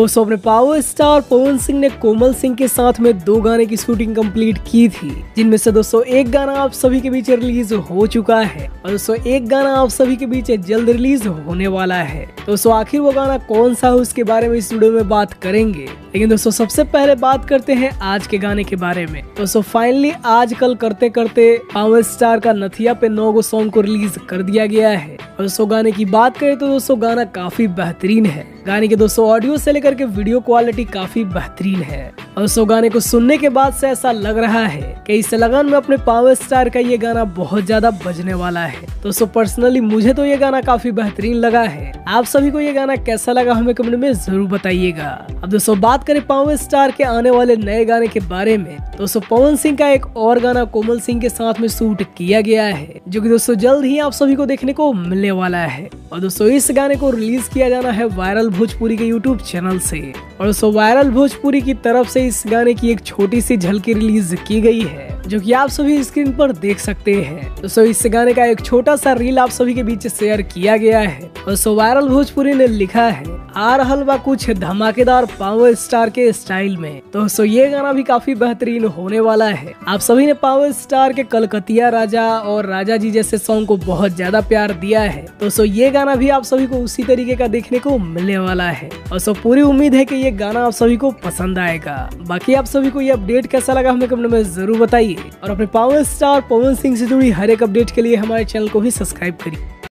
दोस्तों अपने power star Pawan Singh ने कोमल सिंह के साथ में 2 गाने की शूटिंग कंप्लीट की थी, जिनमें से दोस्तों एक गाना आप सभी के बीच रिलीज हो चुका है और दोस्तों एक गाना आप सभी के बीच जल्द रिलीज होने वाला है। दोस्तों आखिर वो गाना कौन सा है उसके बारे में इस वीडियो में बात करेंगे, लेकिन दोस्तों सबसे पहले बात करते हैं आज के गाने के बारे में। दोस्तों फाइनली आजकल करते करते पावर स्टार का नथिया पे 9 गो सॉन्ग को रिलीज कर दिया गया है और दोस्तों गाने की बात करें तो दोस्तों गाना काफी बेहतरीन है। गाने के दोस्तों ऑडियो से लेकर के वीडियो क्वालिटी काफी बेहतरीन है और दोस्तों गाने को सुनने के बाद से ऐसा लग रहा है कि इस लगन में अपने पावर स्टार का ये गाना बहुत ज्यादा बजने वाला है। दोस्तों पर्सनली मुझे तो ये गाना काफी बेहतरीन लगा है। आप सभी को ये गाना कैसा लगा हमें कमेंट में जरूर बताइएगा। अब दोस्तों बात करें पावर स्टार के आने वाले नए गाने के बारे में, दोस्तों पवन सिंह का एक और गाना कोमल सिंह के साथ में शूट किया गया है, जो कि दोस्तों जल्द ही आप सभी को देखने को मिलने वाला है। और दोस्तों इस गाने को रिलीज किया जाना है वायरल भोजपुरी के यूट्यूब चैनल से और दोस्तों वायरल भोजपुरी की तरफ से इस गाने की एक छोटी सी झलकी रिलीज की गई है, जो कि आप सभी स्क्रीन पर देख सकते हैं। दोस्तों इस गाने का एक छोटा सा रील आप सभी के बीच शेयर किया गया है और दोस्तों वायरल भोजपुरी ने लिखा है आ रहल बा कुछ धमाकेदार पावर स्टार के स्टाइल में। दोस्तों ये गाना भी काफी बेहतरीन होने वाला है। आप सभी ने पावर स्टार के कलकतिया राजा और राजा जी जैसे सॉन्ग को बहुत ज्यादा प्यार दिया है। दोस्तों ये गाना भी आप सभी को उसी तरीके का देखने को मिलने वाला है और सो पूरी उम्मीद है कि ये गाना आप सभी को पसंद आएगा। बाकी आप सभी को ये अपडेट कैसा लगा हमें कमेंट में जरूर बताइए और अपने पावर स्टार पवन सिंह से जुड़ी हर एक अपडेट के लिए हमारे चैनल को भी सब्सक्राइब करिए।